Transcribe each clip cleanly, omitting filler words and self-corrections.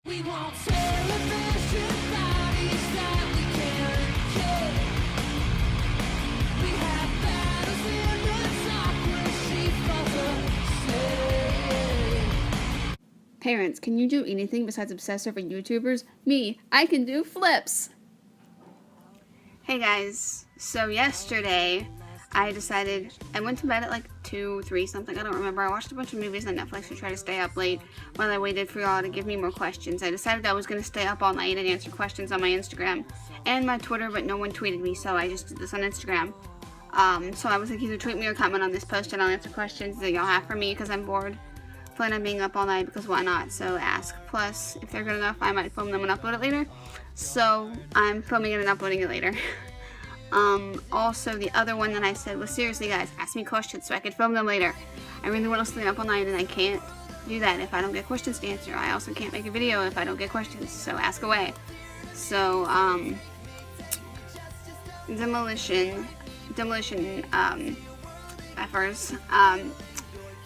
We want television bodies that we can't kill. We have battles in the top where she falls asleep. Parents, can you do anything besides obsess over YouTubers? Me, I can do flips! Hey guys, so yesterday I went to bed at like 2, 3 something, I don't remember. I watched a bunch of movies on Netflix to try to stay up late while I waited for y'all to give me more questions. I decided I was going to stay up all night and answer questions on my Instagram and my Twitter, but no one tweeted me, so I just did this on Instagram. So I was like, either tweet me or comment on this post and I'll answer questions that y'all have for me because I'm bored. Plan on being up all night because why not? So ask. Plus, if they're good enough, I might film them and upload it later. So I'm filming it and uploading it later. Also, the other one that I said was, seriously guys, ask me questions so I could film them later. I really want to stay up all night and I can't do that if I don't get questions to answer. I also can't make a video if I don't get questions, so ask away. So, Demolition, Effers,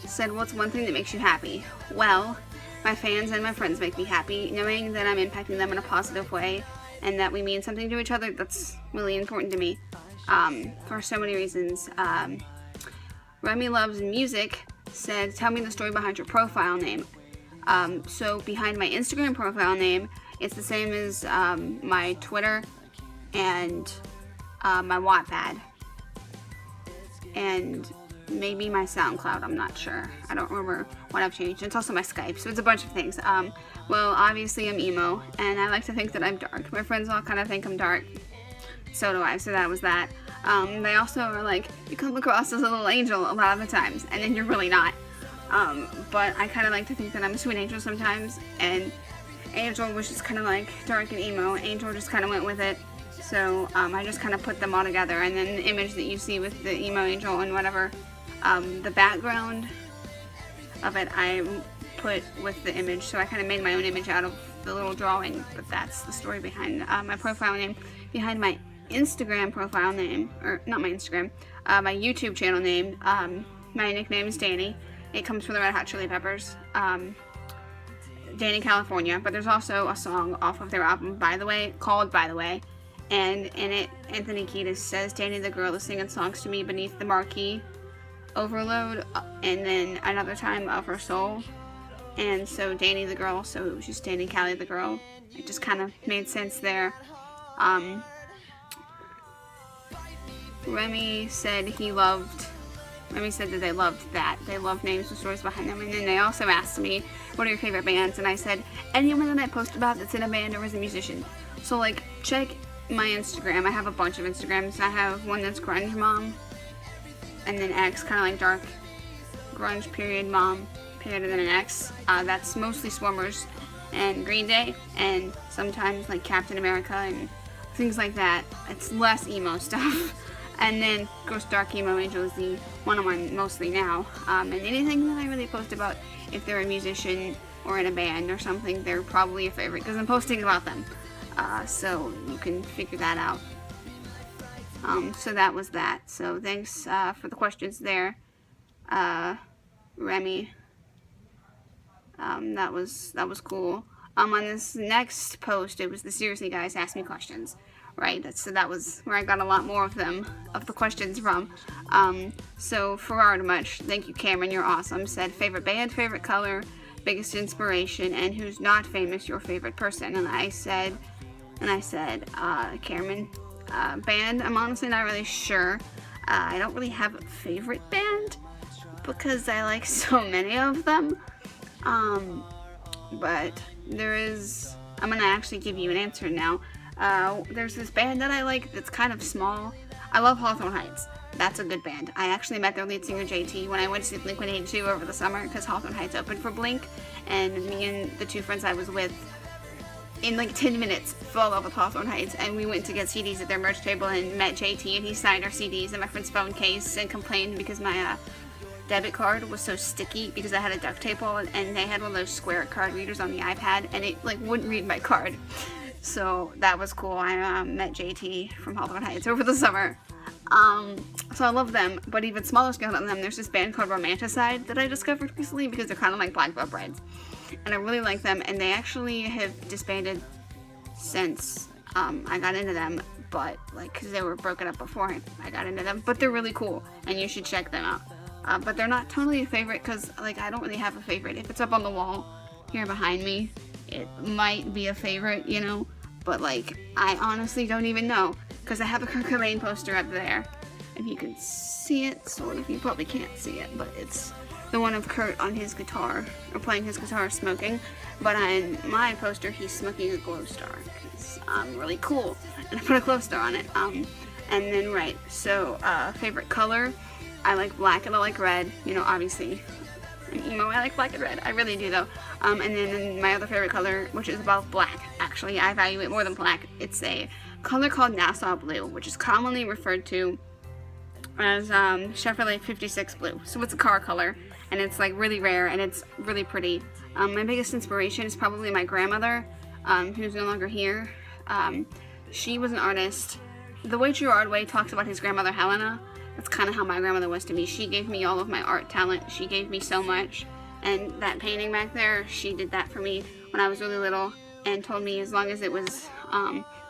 said, what's one thing that makes you happy? Well, my fans and my friends make me happy, knowing that I'm impacting them in a positive way and that we mean something to each other. That's really important to me, for so many reasons. Remy Loves Music said, tell me the story behind your profile name. So behind my Instagram profile name, it's the same as my Twitter and my Wattpad and maybe my SoundCloud, I'm not sure. I don't remember what I've changed. It's also my Skype, so it's a bunch of things. Well, obviously I'm emo, and I like to think that I'm dark. My friends all kind of think I'm dark. So do I, so that was that. They also are like, you come across as a little angel a lot of the times, and then you're really not. But I kind of like to think that I'm a sweet angel sometimes, and Angel was just kind of like dark and emo. Angel just kind of went with it. So I just kind of put them all together, and then the image that you see with the emo angel and whatever, the background of it I put with the image, so I kind of made my own image out of the little drawing, but that's the story behind my profile name. Behind my Instagram profile name, or not my Instagram, my YouTube channel name, my nickname is Danny. It comes from the Red Hot Chili Peppers, Danny California, but there's also a song off of their album, By the Way, called By the Way, and in it, Anthony Kiedis says, Danny the girl is singing songs to me beneath the marquee overload, and then another time of her soul, and so Danny the girl, so it was just Danny Callie the girl. It just kind of made sense there. Remy said that they loved that. They loved names and stories behind them, and then they also asked me, what are your favorite bands? And I said, anyone that I post about that's in a band or is a musician. So like, check my Instagram. I have a bunch of Instagrams. I have one that's Grunge Mom, and then X, kind of like dark grunge period mom period, and then an X. That's mostly Swarmers and Green Day, and sometimes like Captain America and things like that. It's less emo stuff. And then Gross Dark Emo Angel is the one I'm on mostly now. And anything that I really post about, if they're a musician or in a band or something, they're probably a favorite because I'm posting about them. So you can figure that out. So that was that. So thanks for the questions there, Remy. That was cool. On this next post, it was the Seriously Guys Ask Me Questions, right? So that was where I got a lot more of the questions from. So Ferrard Much, thank you Cameron, you're awesome, said favorite band, favorite color, biggest inspiration, and who's not famous, your favorite person. And I said, Cameron, band, I'm honestly not really sure. I don't really have a favorite band because I like so many of them. But I'm gonna actually give you an answer now. There's this band that I like that's kind of small. I love Hawthorne Heights. That's a good band. I actually met their lead singer JT when I went to see Blink-182 over the summer because Hawthorne Heights opened for Blink, and me and the two friends I was with in like 10 minutes fell in love with Hawthorne Heights, and we went to get CDs at their merch table and met JT, and he signed our CDs in my friend's phone case and complained because my debit card was so sticky because I had a duct tape on, and they had one of those square card readers on the iPad, and it like wouldn't read my card. So that was cool. I met JT from Hawthorne Heights over the summer. So I love them, but even smaller scale than them, there's this band called Romanticide that I discovered recently because they're kind of like Black Veil Brides. and I really like them, and they actually have disbanded since I got into them, but like because they were broken up before I got into them, but they're really cool and you should check them out. But they're not totally a favorite because like I don't really have a favorite. If it's up on the wall here behind me, it might be a favorite, you know, but like I honestly don't even know because I have a Kurt Cobain poster up there. If you can see it, sort of, you probably can't see it, but it's the one of Kurt on his guitar, or playing his guitar smoking, but on my poster he's smoking a glow star, because I'm really cool, and I put a glow star on it. And then, right, so, favorite color, I like black and I like red, you know, obviously, I'm emo, I like black and red, I really do though. And then my other favorite color, which is about black, actually, I value it more than black, it's a color called Nassau Blue, which is commonly referred to as Chevrolet 56 Blue. So it's a car color, and it's like really rare, and it's really pretty. My biggest inspiration is probably my grandmother, who's no longer here. She was an artist. The way Gerard Way talks about his grandmother Helena, that's kind of how my grandmother was to me. She gave me all of my art talent. She gave me so much. And that painting back there, she did that for me when I was really little, and told me as long as it was,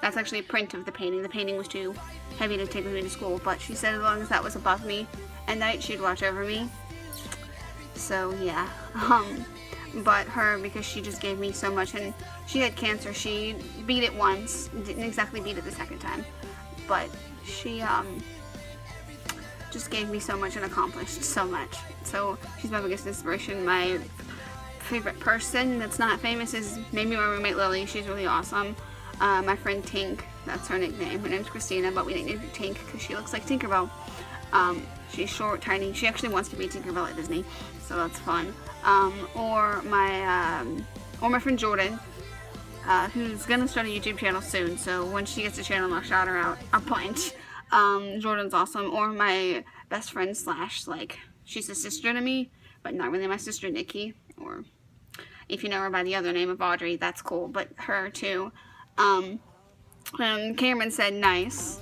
that's actually a print of the painting. The painting was too heavy to take with me to school, but she said as long as that was above me at night, she'd watch over me. So yeah, but her, because she just gave me so much, and she had cancer. She beat it once, didn't exactly beat it the second time, but she just gave me so much and accomplished so much. So she's my biggest inspiration. My favorite person that's not famous is maybe my roommate Lily. She's really awesome. My friend Tink, that's her nickname. Her name's Christina, but we nicknamed her Tink because she looks like Tinkerbell. She's short, tiny. She actually wants to be Tinkerbell at Disney, so that's fun. Or my friend Jordan, who's gonna start a YouTube channel soon. So when she gets a channel, I'll shout her out a bunch. Jordan's awesome. Or my best friend / like she's a sister to me, but not really my sister, Nikki. Or if you know her by the other name of Audrey, that's cool. But her too. Cameron said nice.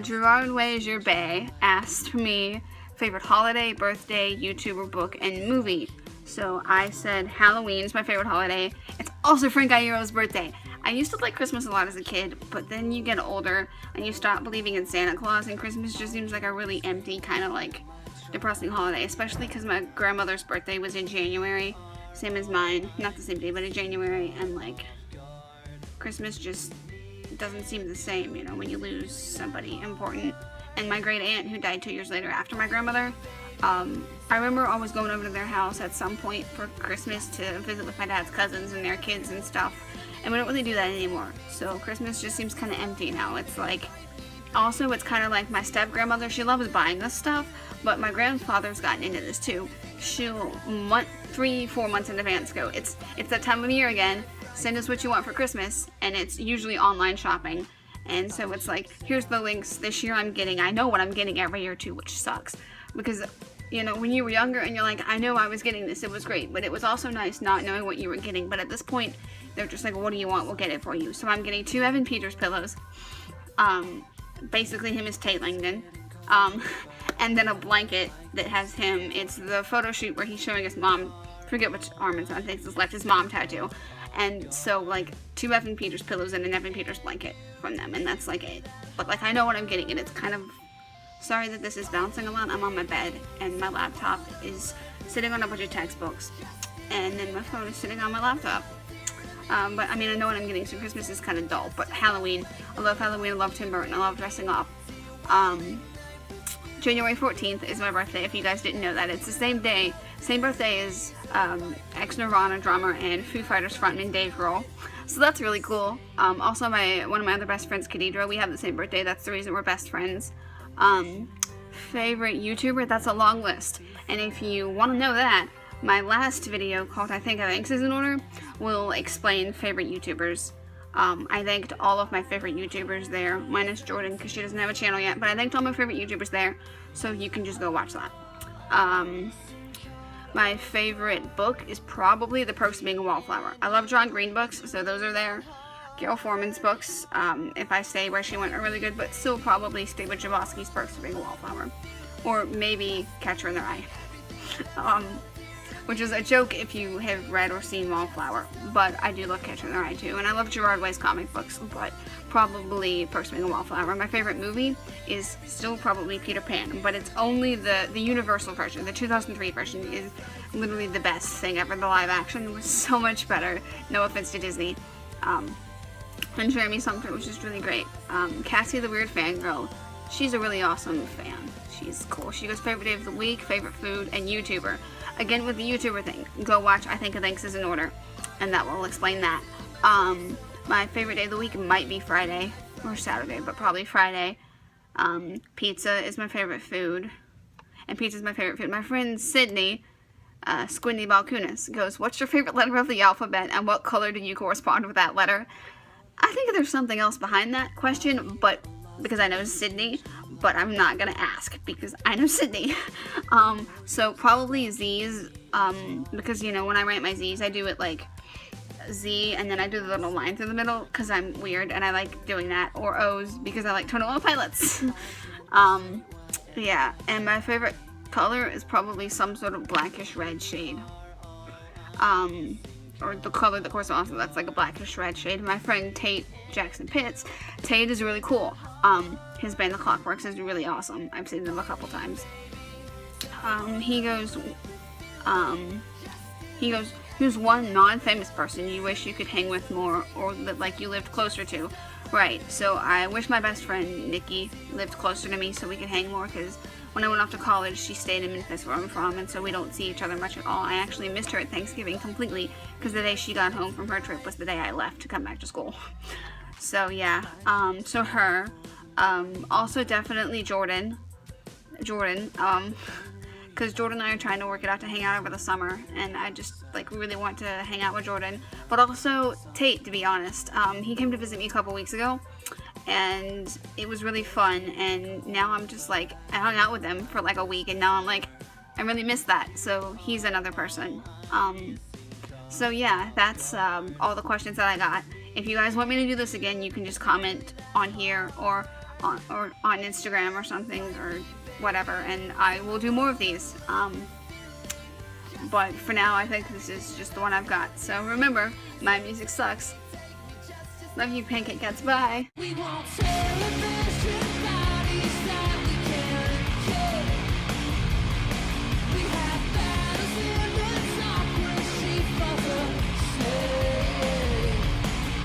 Gerard Way is your bae asked me favorite holiday, birthday, YouTuber, book, and movie. So I said Halloween is my favorite holiday. It's also Frank Iro's birthday. I used to like Christmas a lot as a kid, but then you get older and you stop believing in Santa Claus, and Christmas just seems like a really empty, kind of like depressing holiday, especially because my grandmother's birthday was in January, same as mine. Not the same day, but in January, and like Christmas just doesn't seem the same, you know, when you lose somebody important. And my great aunt, who died 2 years later after my grandmother, I remember always going over to their house at some point for Christmas to visit with my dad's cousins and their kids and stuff, and we don't really do that anymore. So Christmas just seems kind of empty now. It's like, also it's kind of like my step-grandmother, she loves buying us stuff, but my grandfather's gotten into this too. She'll 3-4 months in advance go, it's that time of year again, send us what you want for Christmas, and it's usually online shopping. And so it's like, here's the links. This year I'm getting, I know what I'm getting every year too, which sucks. Because, you know, when you were younger and you're like, I know I was getting this, it was great. But it was also nice not knowing what you were getting. But at this point, they're just like, what do you want? We'll get it for you. So I'm getting 2 Evan Peters pillows. Basically him is Tate Langdon. And then a blanket that has him. It's the photo shoot where he's showing his mom, forget which arm it's on, I think it's left, his mom tattoo. And so, like, 2 Evan Peters pillows and an Evan Peters blanket from them, and that's, like, it. But, like, I know what I'm getting, and it's kind of... Sorry that this is bouncing a lot. I'm on my bed, and my laptop is sitting on a bunch of textbooks, and then my phone is sitting on my laptop. But, I mean, I know what I'm getting, so Christmas is kind of dull. But Halloween, I love Halloween, I love Tim Burton, I love dressing up. January 14th is my birthday, if you guys didn't know that. It's the same day, same birthday as ex-Nirvana drummer and Foo Fighters frontman Dave Grohl. So that's really cool. Also, one of my other best friends, Khadidra, we have the same birthday. That's the reason we're best friends. Favorite YouTuber? That's a long list. And if you want to know that, my last video called I Think is in Order will explain favorite YouTubers. I thanked all of my favorite YouTubers there, minus Jordan because she doesn't have a channel yet, but I thanked all my favorite YouTubers there, so you can just go watch that. My favorite book is probably The Perks of Being a Wallflower. I love John Green books, so those are there. Gail Foreman's books, If I Stay Where She Went, are really good, but still probably stick with Jabosky's Perks of Being a Wallflower. Or maybe Catcher in the Rye. which is a joke if you have read or seen Wallflower. But I do love Catcher in the Rye too, and I love Gerard Way's comic books, but probably Perks Being a Wallflower. My favorite movie is still probably Peter Pan, but it's only the Universal version. The 2003 version is literally the best thing ever. The live action was so much better. No offense to Disney. And Jeremy Sumter, which is really great. Cassie the Weird Fangirl, she's a really awesome fan. She's cool. She goes favorite day of the week, favorite food, and YouTuber. Again, with the YouTuber thing, go watch I Think of Thanks is in Order, and that will explain that. My favorite day of the week might be Friday or Saturday, but probably Friday. Pizza is my favorite food, and pizza is my favorite food. My friend Sydney, Squinty Balkunis, goes, "What's your favorite letter of the alphabet, and what color do you correspond with that letter?" I think there's something else behind that question, but because I know Sydney, but I'm not gonna ask because I know Sydney. So probably Z's, because you know when I write my Z's, I do it like Z and then I do the little line through the middle because I'm weird and I like doing that, or O's because I like 21 Pilots. Yeah, and my favorite color is probably some sort of blackish red shade. Or the color that corresponds to that's like a blackish red shade. My friend Tate Jackson Pitts, Tate is really cool. His band The Clockworks is really awesome. I've seen them a couple times. He goes, who's one non-famous person you wish you could hang with more, or that like you lived closer to? Right, so I wish my best friend Nikki lived closer to me so we could hang more, because when I went off to college, she stayed in Memphis where I'm from, and so we don't see each other much at all. I actually missed her at Thanksgiving completely, because the day she got home from her trip was the day I left to come back to school. So yeah, so her, also definitely Jordan, because Jordan and I are trying to work it out to hang out over the summer, and I just like really want to hang out with Jordan. But also Tate, to be honest. He came to visit me a couple weeks ago, and it was really fun, and now I'm just like, I hung out with him for like a week, and now I'm like, I really miss that. So he's another person. So yeah, that's all the questions that I got. If you guys want me to do this again, you can just comment on here or on Instagram or something or whatever, and I will do more of these. But for now, I think this is just the one I've got. So remember, my music sucks. Love you, Pancake Cats. Bye. We won't celebrate.